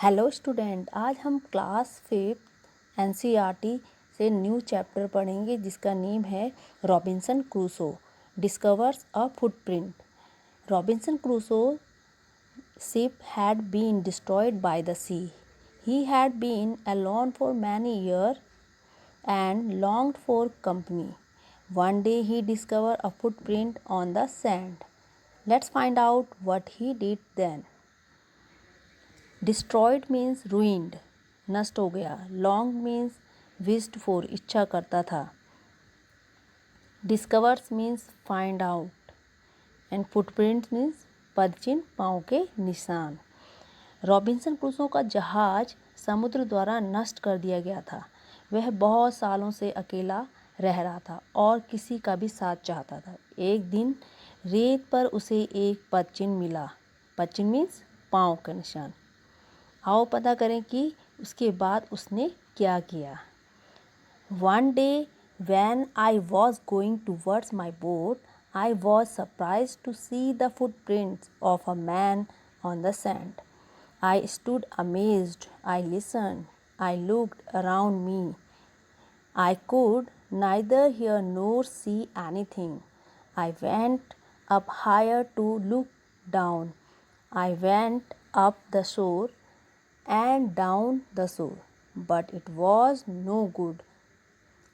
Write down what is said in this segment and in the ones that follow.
Hello student, आज हम class 5 NCERT से न्यू चैप्टर पढ़ेंगे जिसका नेम है Robinson Crusoe discovers a footprint. Robinson Crusoe ship had been destroyed by the sea. He had been alone for many years and longed for company. One day he discovered a footprint on the sand. Let's find out what he did then. Destroyed means ruined, नष्ट हो गया। Long means wished for, इच्छा करता था। Discovers means find out and footprint means पदचिन्ह, पाँव के निशान। रॉबिन्सन क्रूसो का जहाज समुद्र द्वारा नष्ट कर दिया गया था। वह बहुत सालों से अकेला रह रहा था और किसी का भी साथ चाहता था। एक दिन रेत पर उसे एक पदचिन्ह मिला। पदचिन्ह मीन्स पाँव का निशान। आओ पता करें कि उसके बाद उसने क्या किया। One day when I was going towards my boat, I was surprised to see the footprints of a man on the sand. I stood amazed. I listened. I looked around me. I could neither hear nor see anything. I went up higher to look down. I went up the shore and down the shore, but it was no good.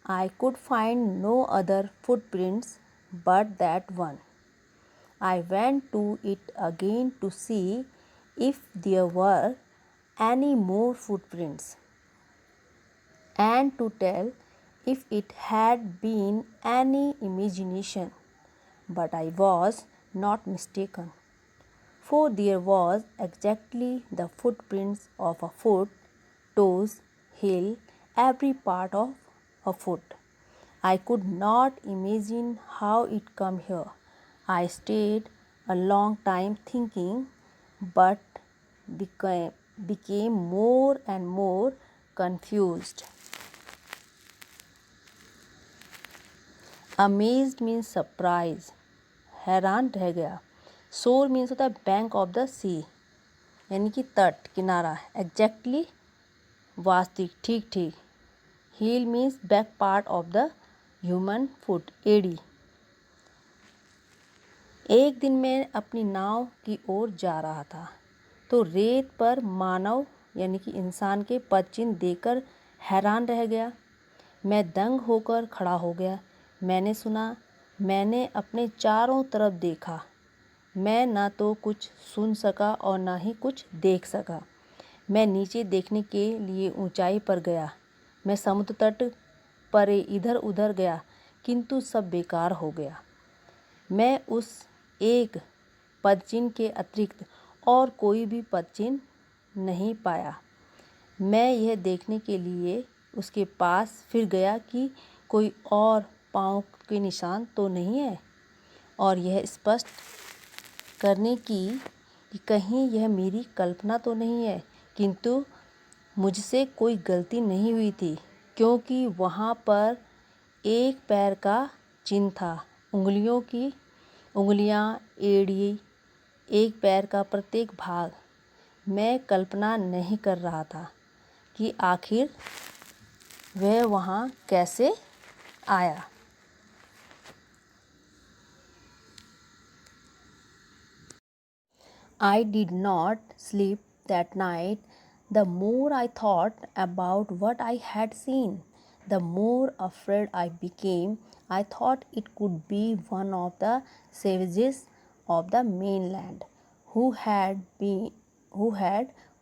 I could find no other footprints but that one. I went to it again to see if there were any more footprints and to tell if it had been any imagination. But I was not mistaken, for there was exactly the footprints of a foot, toes, heel, every part of a foot. I could not imagine how it came here. I stayed a long time thinking, but became more and more confused. Amazed means surprise, हैरान रह गया। शोर means होता है bank of the सी, यानी कि तट, किनारा। एग्जैक्टली वास्तविक, ठीक ठीक। Heel means back part of the human foot, एड़ी। एक दिन मैं अपनी नाव की ओर जा रहा था तो रेत पर मानव यानी कि इंसान के पदचिन्ह देखकर हैरान रह गया। मैं दंग होकर खड़ा हो गया। मैंने सुना, मैंने अपने चारों तरफ देखा। मैं ना तो कुछ सुन सका और ना ही कुछ देख सका। मैं नीचे देखने के लिए ऊंचाई पर गया। मैं समुद्र तट पर इधर उधर गया, किंतु सब बेकार हो गया। मैं उस एक पदचिन्ह के अतिरिक्त और कोई भी पदचिन्ह नहीं पाया। मैं यह देखने के लिए उसके पास फिर गया कि कोई और पाँव के निशान तो नहीं है, और यह स्पष्ट करने की कि कहीं यह मेरी कल्पना तो नहीं है। किंतु मुझसे कोई गलती नहीं हुई थी, क्योंकि वहाँ पर एक पैर का चिन्ह था। उंगलियाँ, एड़ी, एक पैर का प्रत्येक भाग। मैं कल्पना नहीं कर रहा था कि आखिर वह वहाँ कैसे आया। I did not sleep that night. The more I thought about what I had seen, the more afraid I became. I thought it could be one of the savages of the mainland who had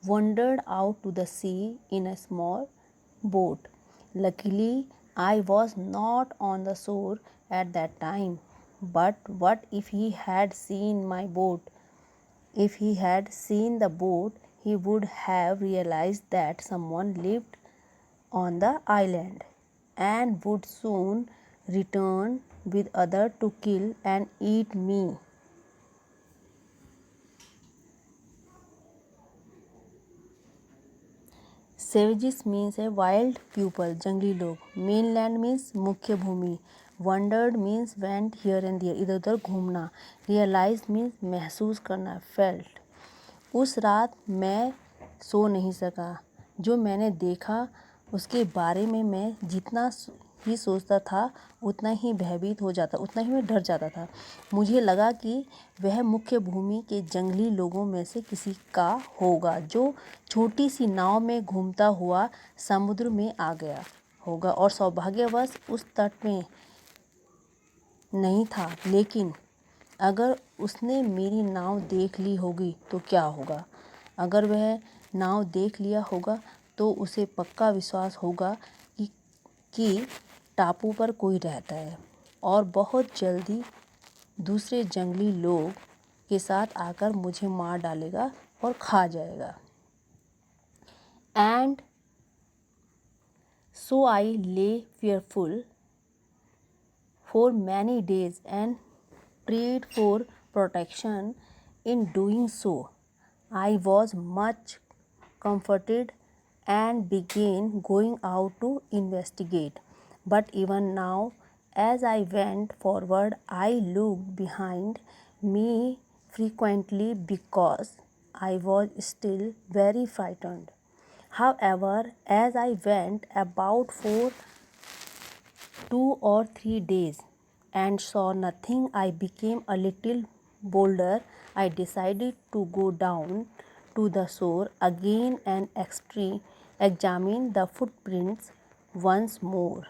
wandered out to the sea in a small boat. Luckily, I was not on the shore at that time. But what if he had seen my boat? If he had seen the boat, he would have realized that someone lived on the island and would soon return with others to kill and eat me. Savages means a wild people, जंगली लोग। Mainland means मुख्य भूमि। Wandered means went here and there, इधर उधर घूमना। Realized means महसूस करना, felt। उस रात मैं सो नहीं सका। जो मैंने देखा उसके बारे में मैं जितना ही सोचता था उतना ही भयभीत हो जाता, उतना ही मैं डर जाता था। मुझे लगा कि वह मुख्य भूमि के जंगली लोगों में से किसी का होगा जो छोटी सी नाव में घूमता हुआ समुद्र में आ गया होगा और सौभाग्यवश उस तट में नहीं था। लेकिन अगर उसने मेरी नाव देख ली होगी तो क्या होगा? अगर वह नाव देख लिया होगा तो उसे पक्का विश्वास होगा कि टापू पर कोई रहता है और बहुत जल्दी दूसरे जंगली लोग के साथ आकर मुझे मार डालेगा और खा जाएगा। एंड सो आई ले fearful for many days and prayed for protection. In doing so, I was much comforted and began going out to investigate. But even now, as I went forward, I looked behind me frequently because I was still very frightened. However, as I went about for 2 or 3 days and saw nothing, I became a little bolder. I decided to go down to the shore again and examine the footprints once more.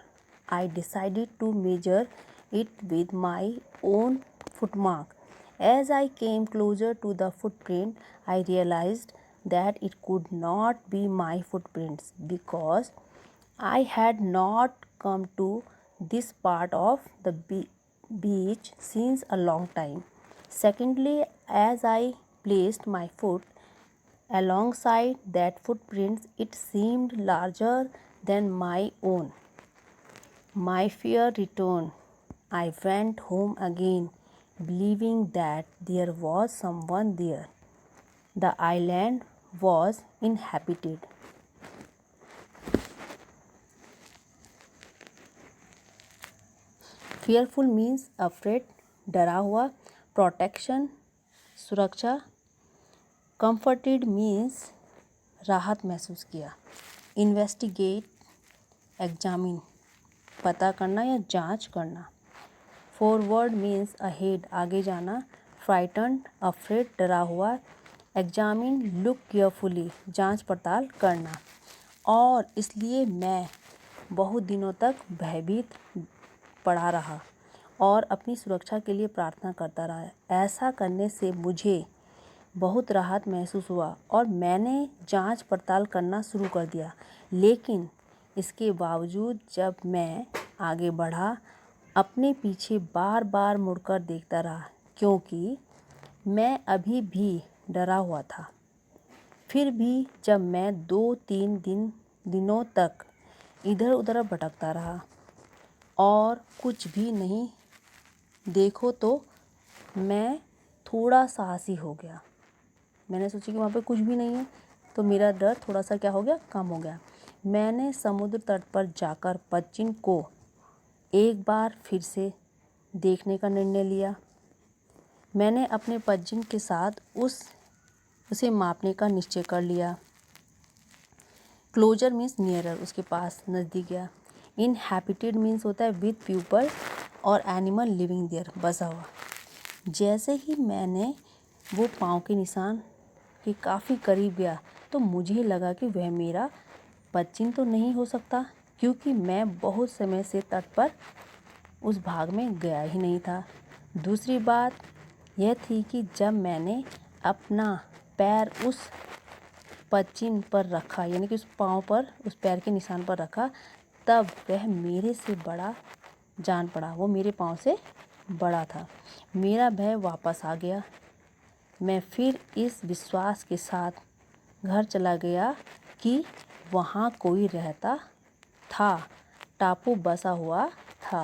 I decided to measure it with my own footmark. As I came closer to the footprint, I realized that it could not be my footprints because I had not come to this part of the beach since a long time. Secondly, as I placed my foot alongside that footprint, it seemed larger than my own. My fear returned. I went home again, believing that there was someone there. The island was inhabited. Fearful means afraid, डरा हुआ. Protection, सुरक्षा. Comforted means राहत महसूस किया. Investigate, examine, पता करना या जांच करना. Forward means ahead, आगे जाना. Frightened, afraid, डरा हुआ. Examine, look carefully, जांच पड़ताल करना. और इसलिए मैं बहुत दिनों तक भयभीत पड़ा रहा और अपनी सुरक्षा के लिए प्रार्थना करता रहा। ऐसा करने से मुझे बहुत राहत महसूस हुआ और मैंने जांच पड़ताल करना शुरू कर दिया। लेकिन इसके बावजूद जब मैं आगे बढ़ा, अपने पीछे बार बार मुड़कर देखता रहा क्योंकि मैं अभी भी डरा हुआ था। फिर भी जब मैं 2-3 दिनों तक इधर उधर भटकता रहा और कुछ भी नहीं देखो तो मैं थोड़ा साहसी हो गया। मैंने सोचा कि वहाँ पे कुछ भी नहीं है तो मेरा डर थोड़ा सा क्या हो गया, कम हो गया। मैंने समुद्र तट पर जाकर पदचिन्ह को एक बार फिर से देखने का निर्णय लिया। मैंने अपने पदचिन्ह के साथ उसे मापने का निश्चय कर लिया। क्लोजर मीन्स नियरर, उसके पास, नज़दीक गया। इनहैबिटेड मीन्स होता है विद पीपल और एनिमल लिविंग देयर, बसा हुआ। जैसे ही मैंने वो पाँव के निशान के काफ़ी करीब गया तो मुझे लगा कि वह मेरा पदचिन्ह तो नहीं हो सकता क्योंकि मैं बहुत समय से तट पर उस भाग में गया ही नहीं था। दूसरी बात यह थी कि जब मैंने अपना पैर उस पदचिन्ह पर रखा, यानी कि उस पाँव पर, उस पैर के निशान पर रखा, तब वह मेरे से बड़ा जान पड़ा। वो मेरे पाँव से बड़ा था। मेरा भय वापस आ गया। मैं फिर इस विश्वास के साथ घर चला गया कि वहाँ कोई रहता था, टापू बसा हुआ था।